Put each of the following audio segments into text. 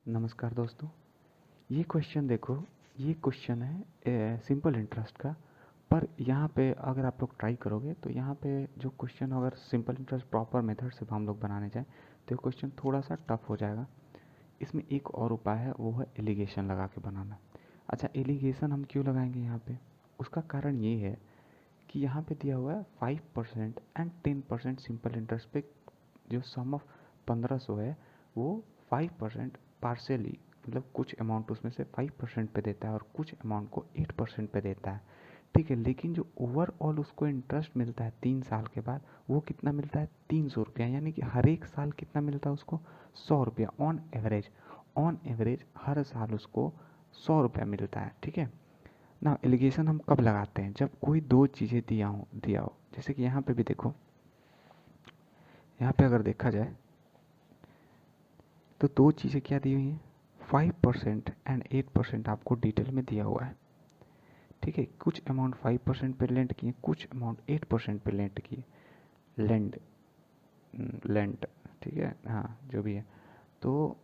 नमस्कार दोस्तों। ये क्वेश्चन देखो, ये क्वेश्चन है सिंपल इंटरेस्ट का। पर यहाँ पे अगर आप लोग ट्राई करोगे तो यहाँ पे जो क्वेश्चन अगर सिंपल इंटरेस्ट प्रॉपर मेथड से हम लोग बनाने जाएँ तो ये क्वेश्चन थोड़ा सा टफ हो जाएगा। इसमें एक और उपाय है, वो है एलिगेशन लगा के बनाना। अच्छा, एलिगेशन हम क्यों लगाएंगे यहाँ पे? उसका कारण ये है कि यहाँ पे दिया हुआ है 5% एंड 10% सिंपल इंटरेस्ट पे जो सम ऑफ 1500 है वो 5% पार्शियली, मतलब कुछ अमाउंट उसमें से 5% पे देता है और कुछ अमाउंट को 8% पे देता है। ठीक है, लेकिन जो ओवरऑल उसको इंटरेस्ट मिलता है 3 साल के बाद वो कितना मिलता है? 300 रुपया। यानी कि हर एक साल कितना मिलता है उसको? 100 रुपया ऑन एवरेज। ऑन एवरेज हर साल उसको 100 रुपया मिलता है। ठीक है ना। एलिगेशन हम कब लगाते हैं? जब कोई दो चीज़ें दिया हो। जैसे कि यहाँ पे भी देखो, यहाँ पे अगर देखा जाए तो दो चीज़ें क्या दी हुई हैं? 5% एंड 8% आपको डिटेल में दिया हुआ है। ठीक है, कुछ अमाउंट 5% पे लेंड किए, कुछ अमाउंट 8% पे लेंड किए। लेंड लेंट, ठीक है, हाँ जो भी है। तो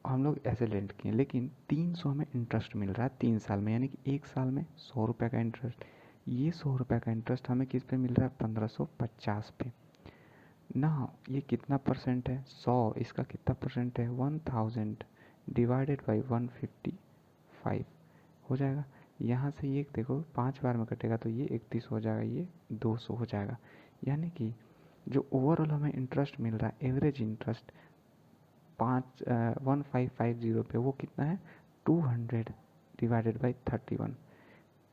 हम लोग ऐसे लेंड किए, लेकिन 300 हमें इंटरेस्ट मिल रहा है 3 साल में, यानी कि एक साल में 100 रुपये का इंटरेस्ट। ये 100 रुपये का इंटरेस्ट हमें किस पे मिल रहा है? 1550 पे ना। ये कितना परसेंट है? 100। इसका कितना परसेंट है? 1000 डिवाइडेड बाई 155 हो जाएगा। यहाँ से ये देखो 5 बार में कटेगा तो ये 31 हो जाएगा, ये 200 हो जाएगा। यानी कि जो ओवरऑल हमें इंटरेस्ट मिल रहा है, एवरेज इंटरेस्ट 1550 पे, वो कितना है? 200 डिवाइडेड बाई 31।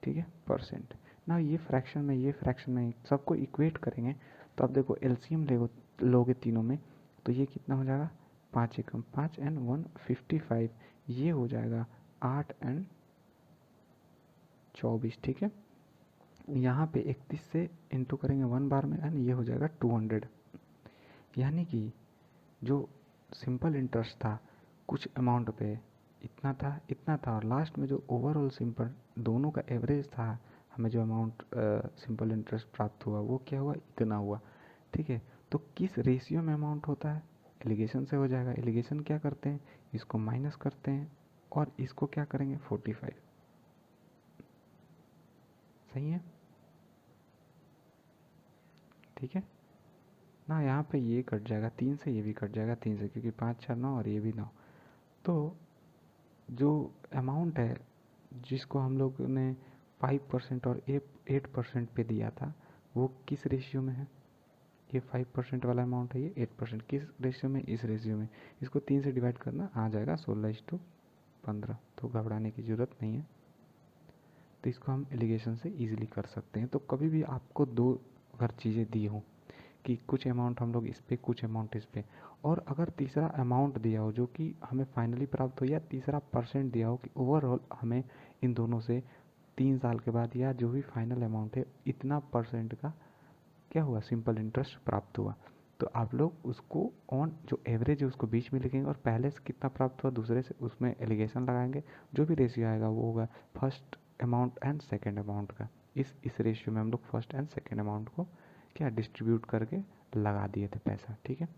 ठीक है, परसेंट ना। ये फ्रैक्शन में सबको इक्वेट करेंगे तो अब देखो एलसीएम लोगे तीनों में तो ये कितना हो जाएगा? 5 एकम 5 एंड 155, ये हो जाएगा 8 एंड 24। ठीक है, यहाँ पे 31 से इंटू करेंगे 1 बार में एंड ये हो जाएगा 200। यानी कि जो सिंपल इंटरेस्ट था कुछ अमाउंट पे इतना था और लास्ट में जो ओवरऑल सिंपल दोनों का एवरेज था, हमें जो अमाउंट सिंपल इंटरेस्ट प्राप्त हुआ वो क्या हुआ? इतना हुआ। ठीक है, तो किस रेशियो में अमाउंट होता है? एलिगेशन से हो जाएगा। एलिगेशन क्या करते हैं? इसको माइनस करते हैं और इसको क्या करेंगे? 45। सही है, ठीक है ना। यहाँ पे ये कट जाएगा 3 से, ये भी कट जाएगा 3 से, क्योंकि 5 4 9 और ये भी 9। तो जो अमाउंट है जिसको हम लोग ने 5% और 8% पे दिया था वो किस रेशियो में है? ये 5% वाला अमाउंट है, ये 8%। किस रेशियो में? इस रेशियो में। इसको 3 से डिवाइड करना, आ जाएगा 16:15। तो घबराने की ज़रूरत नहीं है। तो इसको हम एलिगेशन से ईजिली कर सकते हैं। तो कभी भी आपको दो अगर चीज़ें दी हों कि कुछ अमाउंट हम लोग इस पे, कुछ अमाउंट इस पे, और अगर तीसरा अमाउंट दिया हो जो कि हमें फाइनली प्राप्त हो, या तीसरा परसेंट दिया हो कि ओवरऑल हमें इन दोनों से 3 साल के बाद या जो भी फाइनल अमाउंट है इतना परसेंट का क्या हुआ? सिंपल इंटरेस्ट प्राप्त हुआ। तो आप लोग उसको ऑन जो एवरेज है उसको बीच में लिखेंगे और पहले से कितना प्राप्त हुआ दूसरे से उसमें एलिगेशन लगाएंगे। जो भी रेशियो आएगा वो होगा first amount and second amount का। इस रेशियो में हम लोग फर्स्ट एंड सेकेंड अमाउंट को क्या डिस्ट्रीब्यूट करके लगा दिए थे पैसा। ठीक है,